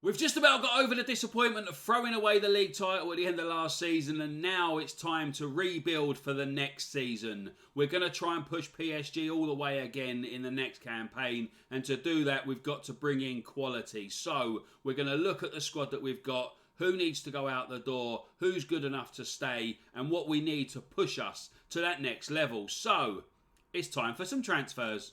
We've just about got over the disappointment of throwing away the league title at the end of last season, and now it's time to rebuild for the next season. We're going to try and push PSG all the way again in the next campaign, and to do that we've got to bring in quality. So we're going to look at the squad that we've got, who needs to go out the door, who's good enough to stay, and what we need to push us to that next level. So it's time for some transfers.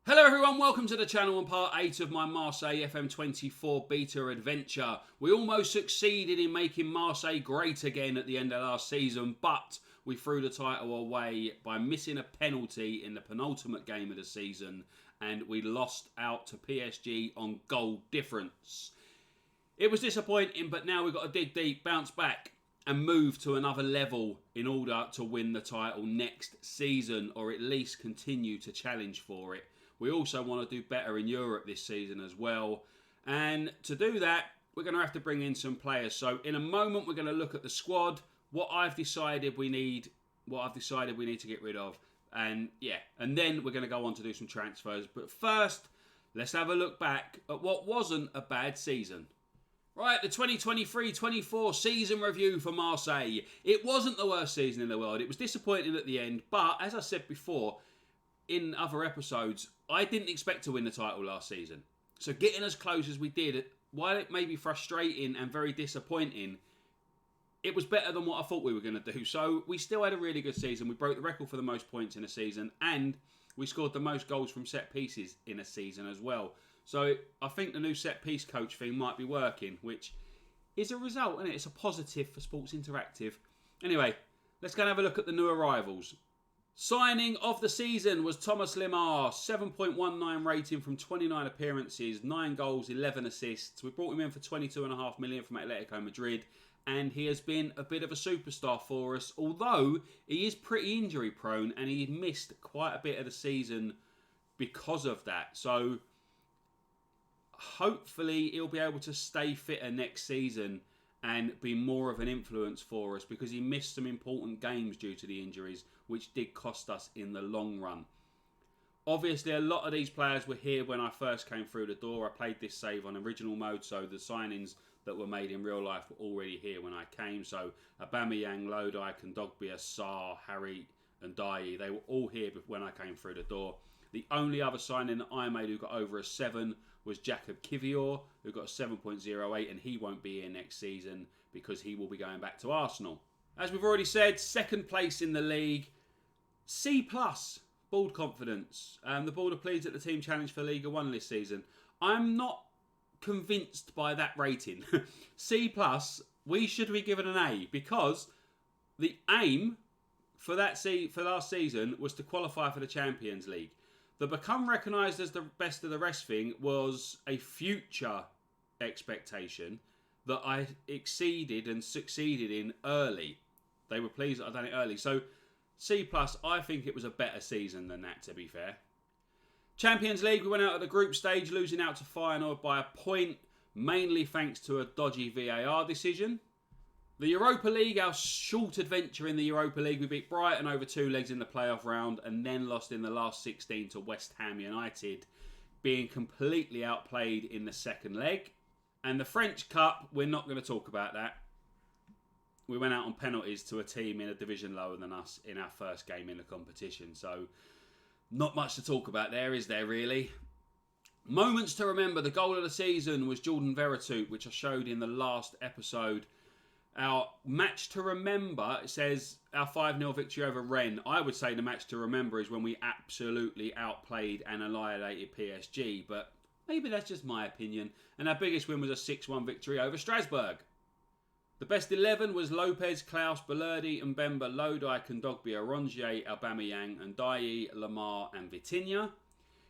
Hello everyone, welcome to the channel and part 8 of my Marseille Fm24 beta adventure. We almost succeeded in making Marseille great again at the end of last season, but we threw the title away by missing a penalty in the penultimate game of the season, and we lost out to PSG on goal difference. It was disappointing, but now we've got to dig deep, bounce back and move to another level in order to win the title next season, or at least continue to challenge for it. We also want to do better in Europe this season as well. And to do that, we're going to have to bring in some players. So in a moment, we're going to look at the squad, what I've decided we need to get rid of. And yeah, and then we're going to go on to do some transfers. But first, let's have a look back at what wasn't a bad season. Right, the 2023-24 season review for Marseille. It wasn't the worst season in the world. It was disappointing at the end. But as I said before, in other episodes, I didn't expect to win the title last season. So getting as close as we did, while it may be frustrating and very disappointing, it was better than what I thought we were going to do. So we still had a really good season. We broke the record for the most points in a season, and we scored the most goals from set pieces in a season as well. So I think the new set piece coach thing might be working, which is a result, and it's a positive for Sports Interactive. Anyway, let's go and have a look at the new arrivals. Signing of the season was Thomas Lemar, 7.19 rating from 29 appearances, 9 goals, 11 assists. We brought him in for 22.5 million from Atletico Madrid, and he has been a bit of a superstar for us, although he is pretty injury prone and he missed quite a bit of the season because of that. So hopefully he'll be able to stay fitter next season and be more of an influence for us, because he missed some important games due to the injuries, which did cost us in the long run. Obviously, a lot of these players were here when I first came through the door. I played this save on original mode, so the signings that were made in real life were already here when I came. So Aubameyang, Lodi, Kondogbia, Sarr, Harry and Dye, they were all here when I came through the door. The only other signing that I made who got over a 7 was Jacob Kivior, who got a 7.08, and he won't be here next season because he will be going back to Arsenal. As we've already said, second place in the league. C+, bald confidence. The board are pleased at the team challenge for Liga 1 this season. I'm not convinced by that rating. C+, we should be given an A, because the aim for last season was to qualify for the Champions League. The become recognised as the best of the rest thing was a future expectation that I exceeded and succeeded in early. They were pleased that I'd done it early. So C+, I think it was a better season than that, to be fair. Champions League, we went out at the group stage, losing out to Feyenoord by a point, mainly thanks to a dodgy VAR decision. The Europa League, our short adventure in the Europa League, we beat Brighton over 2 legs in the playoff round and then lost in the last 16 to West Ham United, being completely outplayed in the second leg. And the French Cup, we're not going to talk about that. We went out on penalties to a team in a division lower than us in our first game in the competition. So not much to talk about there, is there really? Moments to remember. The goal of the season was Jordan Veretout, which I showed in the last episode. Our match to remember, it says our 5-0 victory over Rennes. I would say the match to remember is when we absolutely outplayed and annihilated PSG, but maybe that's just my opinion. And our biggest win was a 6-1 victory over Strasbourg. The best 11 was Lopez, Klaus, Balerdi, Mbemba, Lodi, Kondogbia, Rongier, Aubameyang, and Dye, Lemar, and Vitinha.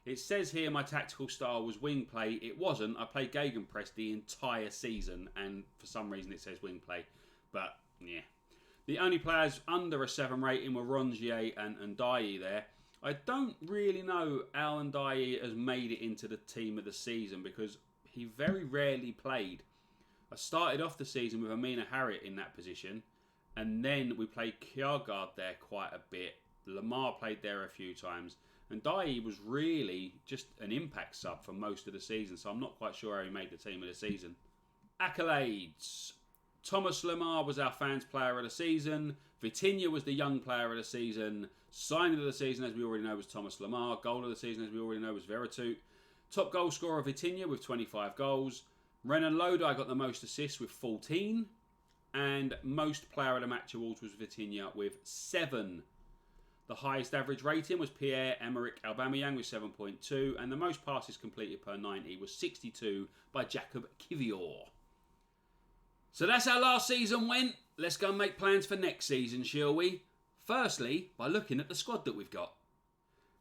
It says here my tactical style was wing play. It wasn't. I played gegenpress the entire season, and for some reason it says wing play. But, yeah. The only players under a 7 rating were Rongier and Dye there. I don't really know how Dye has made it into the team of the season, because he very rarely played. I started off the season with Amina Harriet in that position, and then we played Kjærgaard there quite a bit. Lemar played there a few times, And Dye was really just an impact sub for most of the season, so I'm not quite sure how he made the team of the season. Accolades. Thomas Lemar was our fans player of the season. Vitinha was the young player of the season. Signing of the season, as we already know, was Thomas Lemar. Goal of the season, as we already know, was Veretout. Top goal scorer Vitinha with 25 goals. Renan Lodi got the most assists with 14. And most player of the match awards was Vitinha with 7. The highest average rating was Pierre-Emerick Aubameyang with 7.2. And the most passes completed per 90 was 62 by Jacob Kivior. So that's how last season went. Let's go and make plans for next season, shall we? Firstly, by looking at the squad that we've got.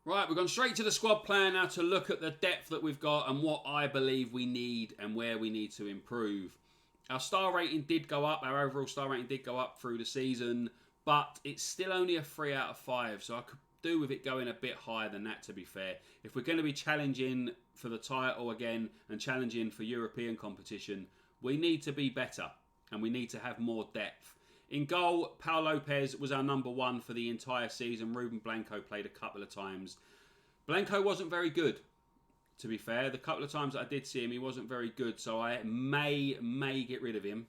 Right, we've gone straight to the squad plan now to look at the depth that we've got and what I believe we need and where we need to improve. Our star rating did go up. Our overall star rating did go up through the season, but it's still only a 3 out of 5, so I could do with it going a bit higher than that, to be fair. If we're going to be challenging for the title again and challenging for European competition, we need to be better and we need to have more depth. In goal, Pau Lopez was our number 1 for the entire season. Ruben Blanco played a couple of times. Blanco wasn't very good, to be fair. The couple of times that I did see him, he wasn't very good, so I may get rid of him.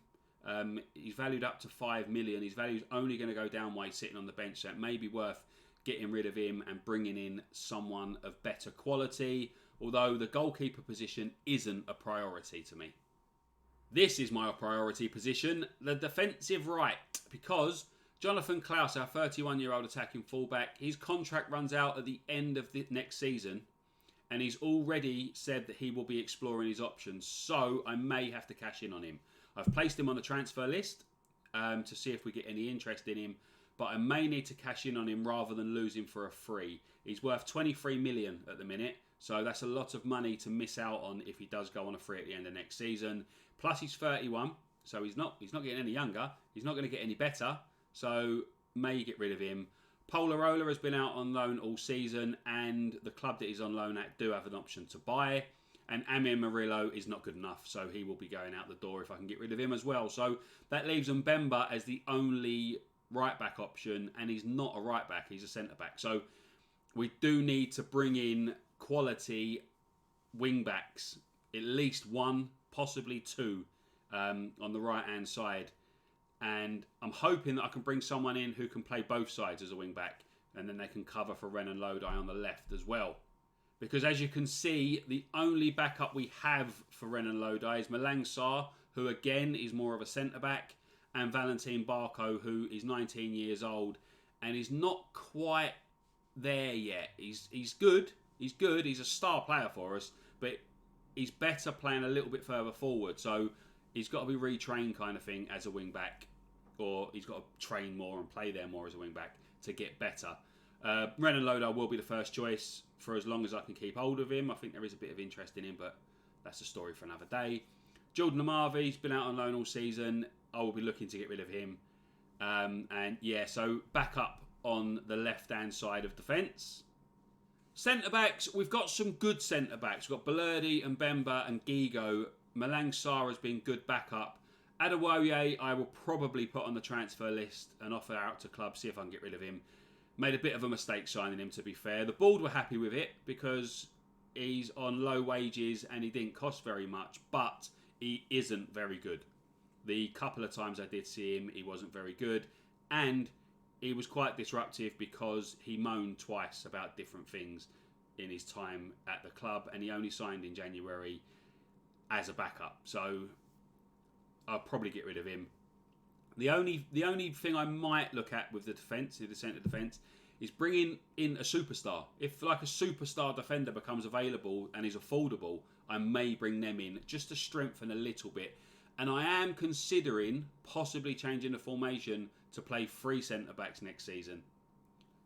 He's valued up to 5 million. His value's only going to go down while he's sitting on the bench, so it may be worth getting rid of him and bringing in someone of better quality, although the goalkeeper position isn't a priority to me. This is my priority position, the defensive right, because Jonathan Klaus, our 31-year-old attacking fullback, his contract runs out at the end of the next season, and he's already said that he will be exploring his options, so I may have to cash in on him. I've placed him on the transfer list to see if we get any interest in him, but I may need to cash in on him rather than lose him for a free. He's worth 23 million at the minute, so that's a lot of money to miss out on if he does go on a free at the end of next season. Plus he's 31, so he's not getting any younger. He's not going to get any better, so may get rid of him. Polarola has been out on loan all season, and the club that he's on loan at do have an option to buy. And Amir Murillo is not good enough, so he will be going out the door if I can get rid of him as well. So that leaves Mbemba as the only right-back option, and he's not a right-back, he's a centre-back. So we do need to bring in quality wing-backs, at least 1, possibly 2, on the right-hand side. And I'm hoping that I can bring someone in who can play both sides as a wing-back, and then they can cover for Renan Lodi on the left as well. Because as you can see, the only backup we have for Renan Lodi is Malang Sarr, who again is more of a centre-back, and Valentin Barco, who is 19 years old, and is not quite there yet. He's good, he's a star player for us, but he's better playing a little bit further forward, so he's got to be retrained kind of thing as a wing-back, or he's got to train more and play there more as a wing-back to get better. Renan Lodi will be the first choice for as long as I can keep hold of him. I think there is a bit of interest in him, but that's a story for another day. Jordan Amavi's been out on loan all season. I will be looking to get rid of him. And yeah, so back up on the left-hand side of defence. Centre-backs, we've got some good centre-backs. We've got Balerdi and Mbemba and Gigo. Malang Sarr has been good backup. Adewoye, I will probably put on the transfer list and offer out to clubs, see if I can get rid of him. Made a bit of a mistake signing him, to be fair. The board were happy with it because he's on low wages and he didn't cost very much, but he isn't very good. The couple of times I did see him, he wasn't very good, and he was quite disruptive because he moaned twice about different things in his time at the club, and he only signed in January as a backup, so I'll probably get rid of him. The only thing I might look at with the defence, the centre defence, is bringing in a superstar. If like a superstar defender becomes available and is affordable, I may bring them in just to strengthen a little bit. And I am considering possibly changing the formation to play 3 centre-backs next season.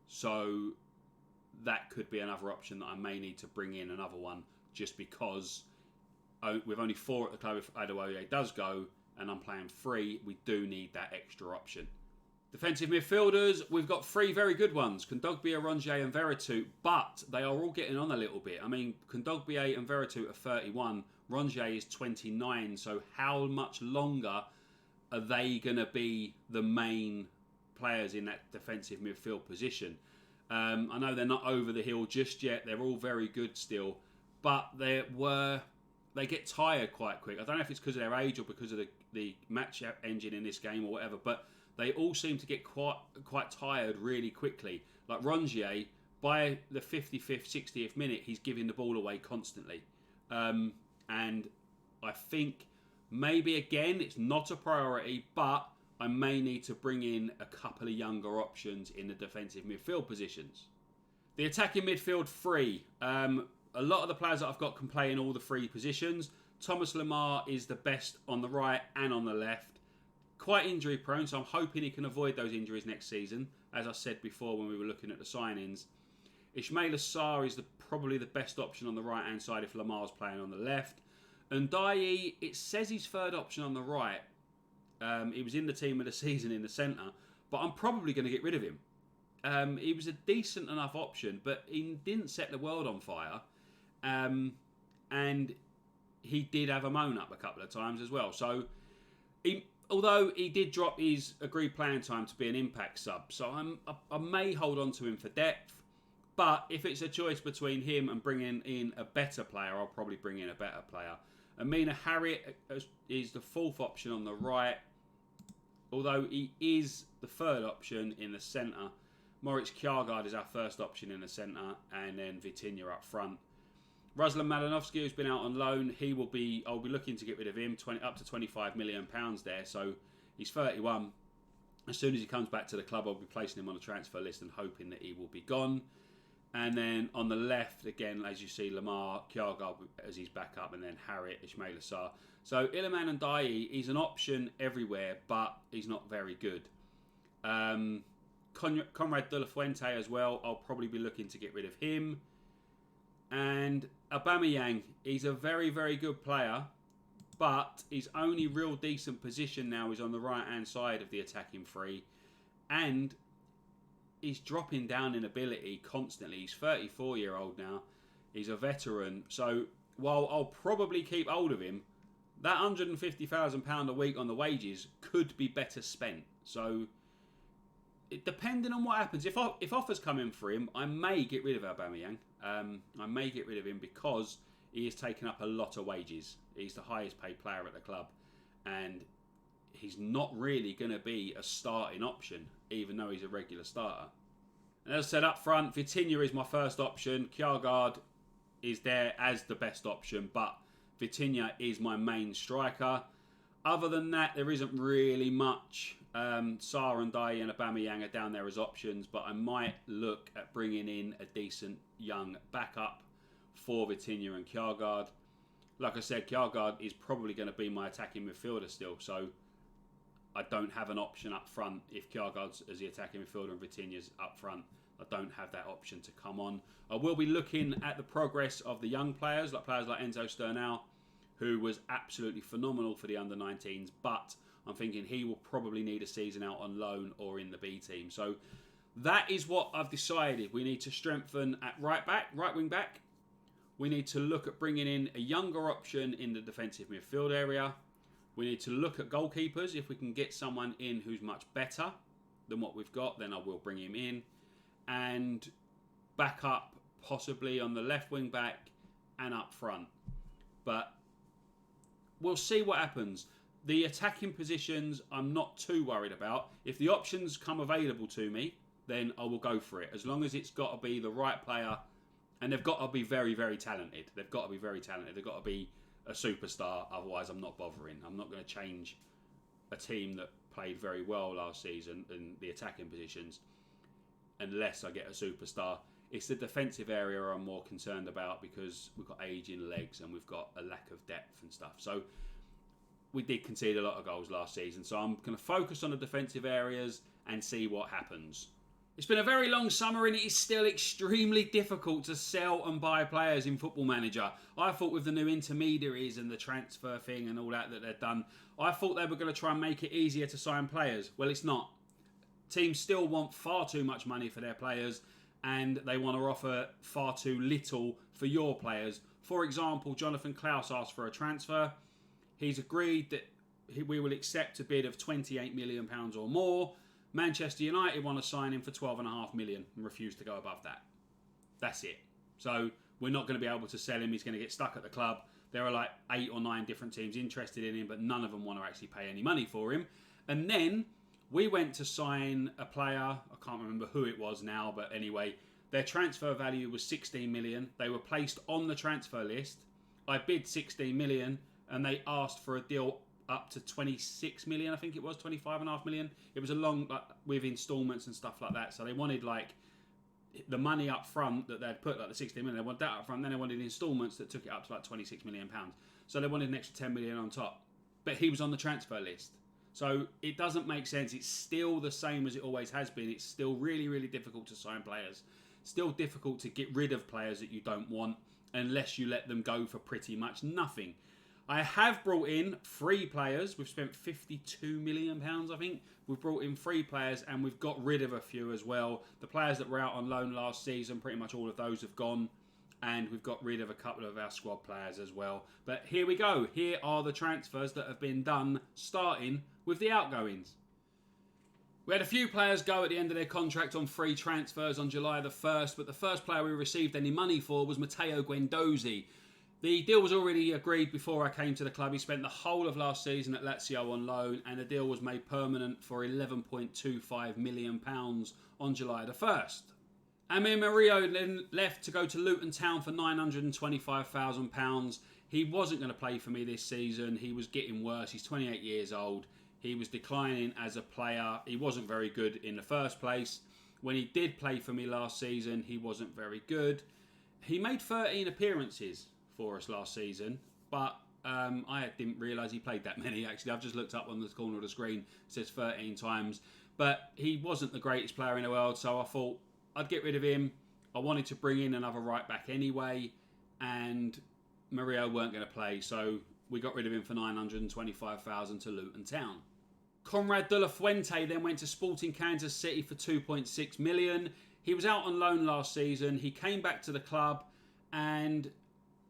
So that could be another option that I may need to bring in another one, just because with only 4 at the club, if Adewoye does go, and I'm playing 3, we do need that extra option. Defensive midfielders, we've got 3 very good ones. Kondogbia, Rongier and Veretout, but they are all getting on a little bit. I mean, Kondogbia and Veretout are 31, Rongier is 29, so how much longer are they going to be the main players in that defensive midfield position? I know they're not over the hill just yet. They're all very good still, but they get tired quite quick. I don't know if it's because of their age or because of the match engine in this game or whatever, but they all seem to get quite tired really quickly. Like Rongier, by the 55th, 60th minute, he's giving the ball away constantly. And I think maybe, again, it's not a priority, but I may need to bring in a couple of younger options in the defensive midfield positions. The attacking midfield three. A lot of the players that I've got can play in all the three positions. Thomas Lemar is the best on the right and on the left. Quite injury prone, so I'm hoping he can avoid those injuries next season, as I said before when we were looking at the signings. Ismail Assar is probably the best option on the right-hand side if Lamar's playing on the left. And Dye, it says he's third option on the right. He was in the team of the season in the centre, but I'm probably going to get rid of him. He was a decent enough option, but he didn't set the world on fire. And he did have a moan up a couple of times as well. So, although he did drop his agreed playing time to be an impact sub, so I may hold on to him for depth. But if it's a choice between him and bringing in a better player, I'll probably bring in a better player. Amina Harriet is the fourth option on the right, although he is the third option in the centre. Moritz Kjaergaard is our first option in the centre, and then Vitinha up front. Ruslan Malinovsky, who's been out on loan, I'll be looking to get rid of him, up to £25 million there, so he's 31. As soon as he comes back to the club, I'll be placing him on a transfer list and hoping that he will be gone. And then on the left, again, as you see, Lemar, Kjaergaard as he's back up, and then Harriet, Ismail Assar. So Iliman and Dye, he's an option everywhere, but he's not very good. Conrad de la Fuente as well, I'll probably be looking to get rid of him. And Aubameyang, he's a very, very good player, but his only real decent position now is on the right-hand side of the attacking three. And he's dropping down in ability constantly. He's 34-year-old now. He's a veteran. So while I'll probably keep hold of him, that £150,000 a week on the wages could be better spent. So depending on what happens, if offers come in for him, I may get rid of Aubameyang. I may get rid of him because he has taken up a lot of wages. He's the highest paid player at the club, and he's not really going to be a starting option, even though he's a regular starter. And as I said up front, Vitinha is my first option. Kjaergaard is there as the best option, but Vitinha is my main striker. Other than that, there isn't really much. Sarr and Dye and Aubameyang are down there as options, but I might look at bringing in a decent young backup for Vitinha and Kjaergaard. Like I said, Kjaergaard is probably going to be my attacking midfielder still, so I don't have an option up front if Kjaergaard's as the attacking midfielder and Vitinha's up front. I don't have that option to come on. I will be looking at the progress of the young players like Enzo Sternau, who was absolutely phenomenal for the under-19s, but I'm thinking he will probably need a season out on loan or in the B team. So that is what I've decided. We need to strengthen at right wing back. We need to look at bringing in a younger option in the defensive midfield area. We need to look at goalkeepers. If we can get someone in who's much better than what we've got, then I will bring him in. And back up possibly on the left wing back and up front. But we'll see what happens. The attacking positions I'm not too worried about. If the options come available to me, then I will go for it. As long as it's got to be the right player. And they've got to be very, very talented. They've got to be very talented. They've got to be a superstar. Otherwise, I'm not bothering. I'm not going to change a team that played very well last season in the attacking positions unless I get a superstar. It's the defensive area I'm more concerned about because we've got aging legs and we've got a lack of depth and stuff. So we did concede a lot of goals last season. So I'm going to focus on the defensive areas and see what happens. It's been a very long summer and it is still extremely difficult to sell and buy players in Football Manager. I thought with the new intermediaries and the transfer thing and all that they've done, I thought they were going to try and make it easier to sign players. Well, it's not. Teams still want far too much money for their players and they want to offer far too little for your players. For example, Jonathan Klaus asked for a transfer. He's agreed that we will accept a bid of £28 million or more. Manchester United want to sign him for 12.5 million and refuse to go above that. That's it. So we're not going to be able to sell him. He's going to get stuck at the club. There are like 8 or 9 different teams interested in him, but none of them want to actually pay any money for him. And then we went to sign a player. I can't remember who it was now, but anyway, their transfer value was 16 million. They were placed on the transfer list. I bid 16 million and they asked for a deal up to 26 million, I think it was, 25.5 million. It was a long, like, with installments and stuff like that. So they wanted like the money up front that they'd put, like the 16 million, they wanted that up front. Then they wanted installments that took it up to like 26 million pounds. So they wanted an extra 10 million on top. But he was on the transfer list. So it doesn't make sense. It's still the same as it always has been. It's still really, really difficult to sign players. Still difficult to get rid of players that you don't want unless you let them go for pretty much nothing. I have brought in 3 players. We've spent £52 million, I think. We've brought in 3 players and we've got rid of a few as well. The players that were out on loan last season, pretty much all of those have gone. And we've got rid of a couple of our squad players as well. But here we go. Here are the transfers that have been done, starting with the outgoings. We had a few players go at the end of their contract on free transfers on July the 1st, but the first player we received any money for was Matteo Guendouzi. The deal was already agreed before I came to the club. He spent the whole of last season at Lazio on loan, and the deal was made permanent for £11.25 million on July the 1st. Amir Murillo then left to go to Luton Town for £925,000. He wasn't going to play for me this season. He was getting worse. He's 28 years old. He was declining as a player. He wasn't very good in the first place. When he did play for me last season, he wasn't very good. He made 13 appearances for us last season, but I didn't realise he played that many, actually. I've just looked up on the corner of the screen. It says 13 times. But he wasn't the greatest player in the world, so I thought I'd get rid of him. I wanted to bring in another right back anyway, and Murillo weren't going to play, so we got rid of him for £925,000 to Luton Town. Conrad de la Fuente then went to Sporting Kansas City for £2.6 million. He was out on loan last season. He came back to the club, and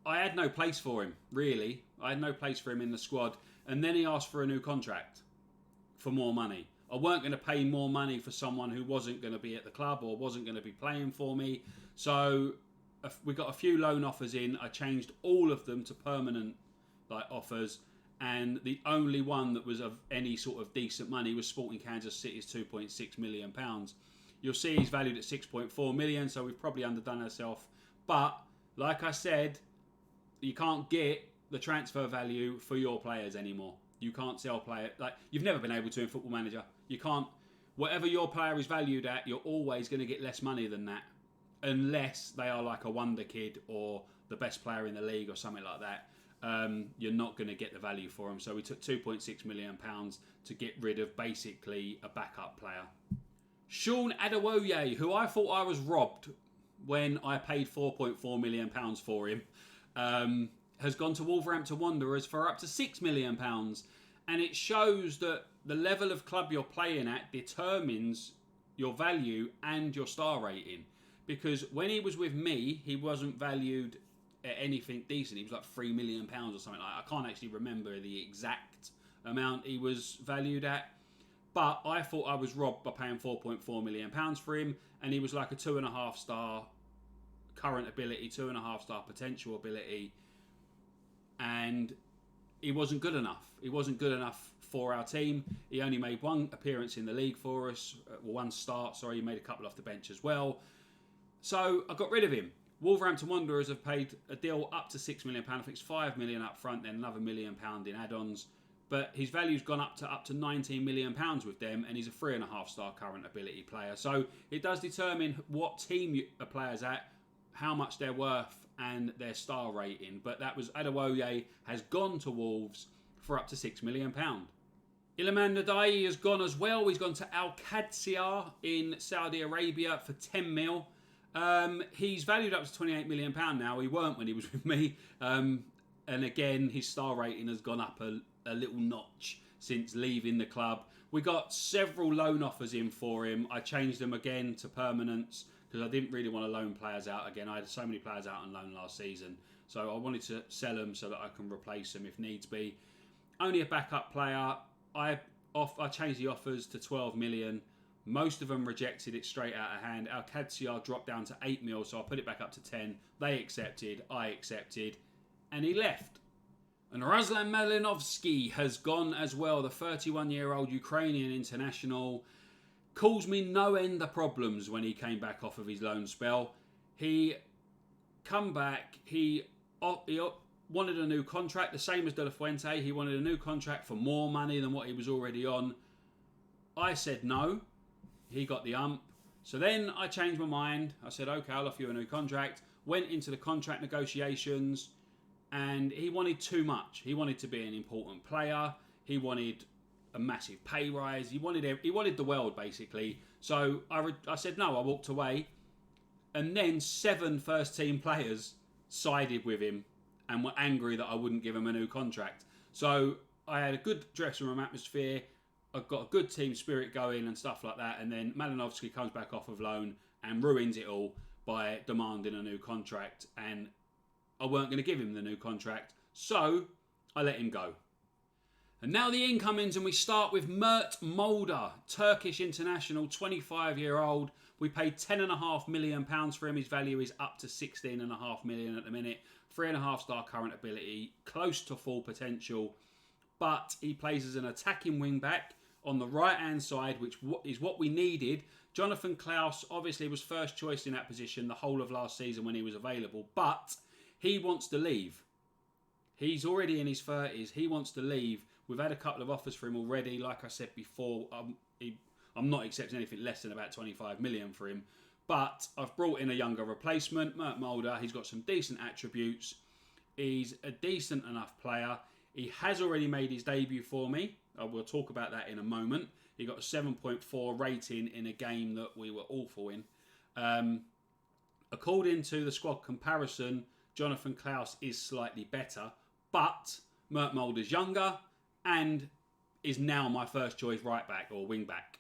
I had no place for him, really. I had no place for him in the squad. And then he asked for a new contract for more money. I weren't going to pay more money for someone who wasn't going to be at the club or wasn't going to be playing for me. So we got a few loan offers in. I changed all of them to permanent offers. And the only one that was of any sort of decent money was Sporting Kansas City's £2.6 million. You'll see he's valued at 6.4 million, so we've probably underdone ourselves. But, like I said, you can't get the transfer value for your players anymore. You can't sell players. You've never been able to in Football Manager. You can't. Whatever your player is valued at, you're always going to get less money than that. Unless they are like a wonder kid or the best player in the league or something like that. You're not going to get the value for them. So we took £2.6 million to get rid of basically a backup player. Sean Adewoye, who I thought I was robbed when I paid £4.4 million for him, has gone to Wolverhampton Wanderers for up to £6 million. And it shows that the level of club you're playing at determines your value and your star rating. Because when he was with me, he wasn't valued at anything decent. He was like £3 million or something like that. I can't actually remember the exact amount he was valued at. But I thought I was robbed by paying £4.4 million for him. And he was like a 2.5 star current ability, 2.5 star potential ability. And he wasn't good enough. He wasn't good enough for our team. He only made 1 appearance in the league for us. 1 start, sorry. He made a couple off the bench as well. So I got rid of him. Wolverhampton Wanderers have paid a deal up to £6 million. I think it's £5 million up front, then another £1 million in add-ons. But his value's gone up to £19 million with them, and he's a 3.5 star current ability player. So it does determine what team a player's at, how much they're worth, and their star rating. But that was Adewoye has gone to Wolves for up to £6 million. Iliman Nadai has gone as well. He's gone to Al Qadsiya in Saudi Arabia for 10 mil. He's valued up to £28 million now. He weren't when he was with me. And again, his star rating has gone up a little notch since leaving the club. We got several loan offers in for him. I changed them again to permanents because I didn't really want to loan players out again. I had so many players out on loan last season. So I wanted to sell them so that I can replace them if needs be. Only a backup player. I changed the offers to 12 million. Most of them rejected it straight out of hand. Alcacer dropped down to 8 mil, so I put it back up to 10. They accepted, I accepted, and he left. And Ruslan Malinovsky has gone as well. The 31-year-old Ukrainian international caused me no end of problems when he came back off of his loan spell. He come back, he wanted a new contract, the same as De La Fuente. He wanted a new contract for more money than what he was already on. I said no. He got the ump. So then I changed my mind. I said, okay, I'll offer you a new contract. Went into the contract negotiations, and he wanted too much. He wanted to be an important player. He wanted a massive pay rise. He wanted the world, basically. So I said no. I walked away. And then 7 first-team players sided with him and were angry that I wouldn't give him a new contract. So I had a good dressing room atmosphere. I've got a good team spirit going and stuff like that. And then Malinovsky comes back off of loan and ruins it all by demanding a new contract. And I weren't going to give him the new contract. So I let him go. And now the incomings, and we start with Mert Mulder, Turkish international, 25-year-old. We paid £10.5 million for him. His value is up to £16.5 million at the minute. 3.5-star current ability, close to full potential. But he plays as an attacking wing-back on the right-hand side, which is what we needed. Jonathan Klaus obviously was first choice in that position the whole of last season when he was available. But he wants to leave. He's already in his 30s. He wants to leave. We've had a couple of offers for him already. Like I said before, I'm not accepting anything less than about 25 million for him. But I've brought in a younger replacement, Mert Mulder. He's got some decent attributes. He's a decent enough player. He has already made his debut for me. We'll talk about that in a moment. He got a 7.4 rating in a game that we were awful in. According to the squad comparison, Jonathan Klaus is slightly better. But Mert Mulder's younger and is now my first choice right back or wing back.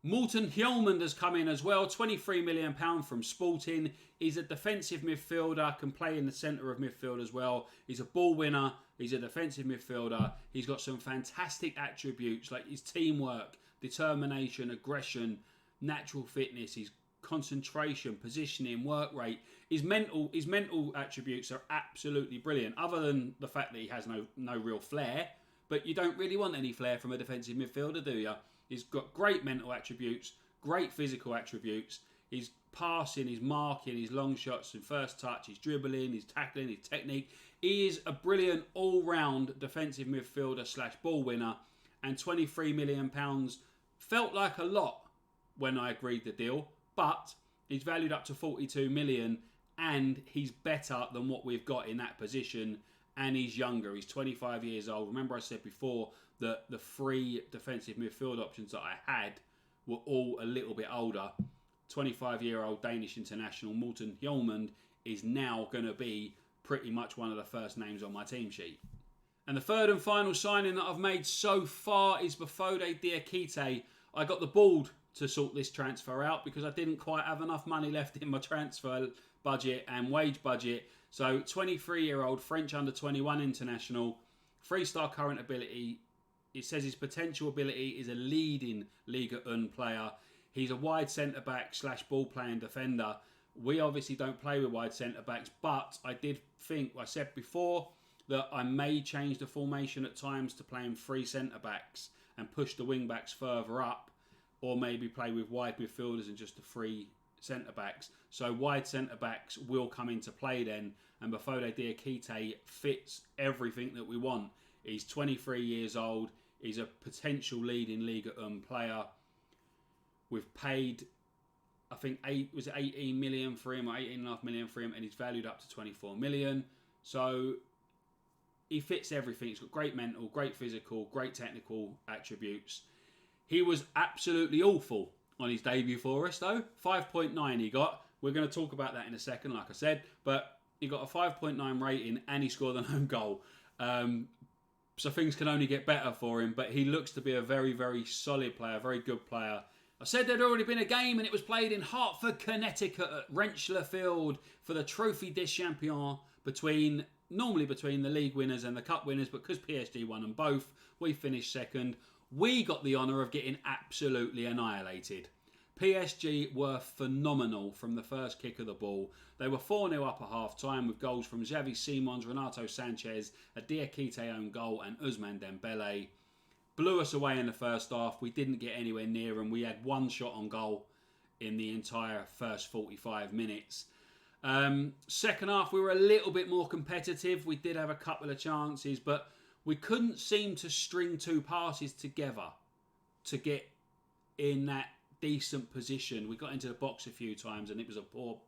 Morten Hjulmand has come in as well, £23 million from Sporting. He's a defensive midfielder, can play in the centre of midfield as well. He's a ball winner, he's a defensive midfielder. He's got some fantastic attributes like his teamwork, determination, aggression, natural fitness, his concentration, positioning, work rate. His mental attributes are absolutely brilliant, other than the fact that he has no real flair. But you don't really want any flair from a defensive midfielder, do you? He's got great mental attributes, great physical attributes. His passing, his marking, his long shots and first touch, his dribbling, his tackling, his technique. He is a brilliant all-round defensive midfielder / ball winner. And £23 million felt like a lot when I agreed the deal. But he's valued up to 42 million and he's better than what we've got in that position. And he's younger. He's 25 years old. Remember I said before that the 3 defensive midfield options that I had were all a little bit older. 25-year-old Danish international Morten Hjulmand is now going to be pretty much one of the first names on my team sheet. And the third and final signing that I've made so far is Bafode Diakite. I got the board to sort this transfer out because I didn't quite have enough money left in my transfer budget and wage budget. So 23-year-old French under-21 international, 3-star current ability. It says his potential ability is a leading Liga 1 player. He's a wide centre-back / ball-playing defender. We obviously don't play with wide centre-backs, but I did think, I said before, that I may change the formation at times to playing 3 centre-backs and push the wing-backs further up, or maybe play with wide midfielders and just the 3 centre-backs. So wide centre-backs will come into play then, and Bafode Diakite fits everything that we want. He's 23 years old. He's a potential leading Liga 1 player. We've paid, I think, 18 million for him, or 18.5 million for him, and he's valued up to 24 million. So he fits everything. He's got great mental, great physical, great technical attributes. He was absolutely awful on his debut for us, though. 5.9 he got. We're going to talk about that in a second, like I said. But he got a 5.9 rating, and he scored an own goal. So things can only get better for him. But he looks to be a very, very solid player, very good player. I said there'd already been a game, and it was played in Hartford, Connecticut at Rentschler Field for the Trophée des Champions normally between the league winners and the cup winners, but because PSG won them both, we finished second. we got the honour of getting absolutely annihilated. PSG were phenomenal from the first kick of the ball. They were 4-0 up at half-time with goals from Xavi Simons, Renato Sanchez, a Diakite own goal and Ousmane Dembele. Blew us away in the first half. We didn't get anywhere near them. We had one shot on goal in the entire first 45 minutes. Second half, we were a little bit more competitive. We did have a couple of chances, but we couldn't seem to string two passes together to get in that decent position. We got into the box a few times and it was a poor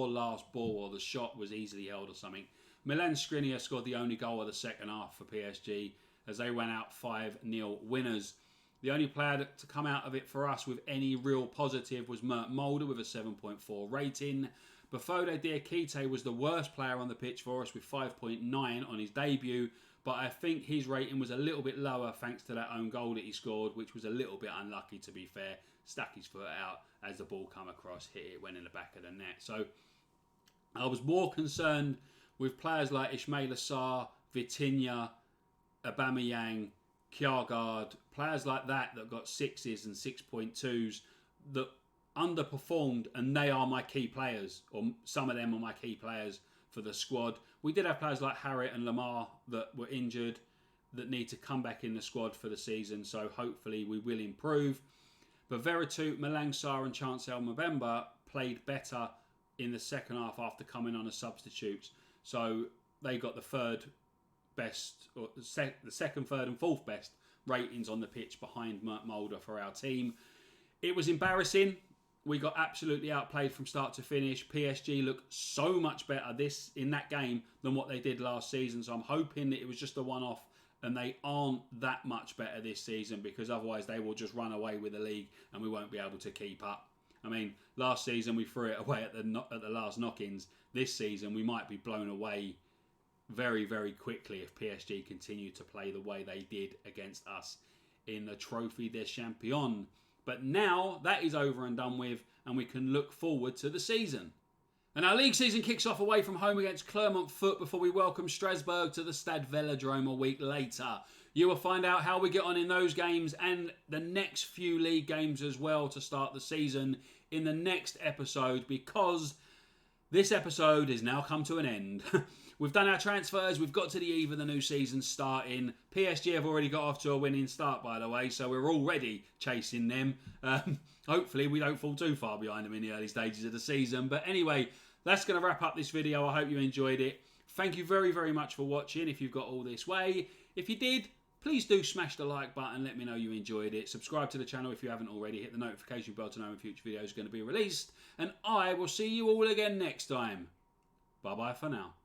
last ball, or the shot was easily held or something. Milan Skriniar scored the only goal of the second half for PSG as they went out 5-0 winners. The only player to come out of it for us with any real positive was Mert Mulder with a 7.4 rating. Bafode Diakite was the worst player on the pitch for us with 5.9 on his debut, but I think his rating was a little bit lower thanks to that own goal that he scored, which was a little bit unlucky, to be fair. Stuck his foot out as the ball come across, hit it, went in the back of the net. So I was more concerned with players like Ismail Assar, Vitinha, Aubameyang, Kjaergaard, players like that got 6s and 6.2s that underperformed, and they are my key players, or some of them are my key players for the squad. We did have players like Harriet and Lamar that were injured that need to come back in the squad for the season, so hopefully we will improve. But Veretout, Malang Sarr and Chancel Mbemba played better in the second half after coming on as substitutes. So they got the third best, or the second, third and fourth best ratings on the pitch behind Mert Mulder for our team. It was embarrassing. We got absolutely outplayed from start to finish. PSG looked so much better in that game than what they did last season. So I'm hoping that it was just a one-off and they aren't that much better this season, because otherwise they will just run away with the league and we won't be able to keep up. I mean, last season we threw it away at the last knock-ins. This season we might be blown away very, very quickly if PSG continue to play the way they did against us in the Trophée des Champions. But now that is over and done with, and we can look forward to the season. And our league season kicks off away from home against Clermont Foot before we welcome Strasbourg to the Stade Velodrome a week later. You will find out how we get on in those games and the next few league games as well to start the season in the next episode, because this episode has now come to an end. We've done our transfers, we've got to the eve of the new season starting. PSG have already got off to a winning start, by the way, so we're already chasing them. Hopefully we don't fall too far behind them in the early stages of the season. But anyway, that's going to wrap up this video. I hope you enjoyed it. Thank you very, very much for watching if you've got all this way. If you did, please do smash the like button. Let me know you enjoyed it. Subscribe to the channel if you haven't already. Hit the notification bell to know when future videos are going to be released. And I will see you all again next time. Bye-bye for now.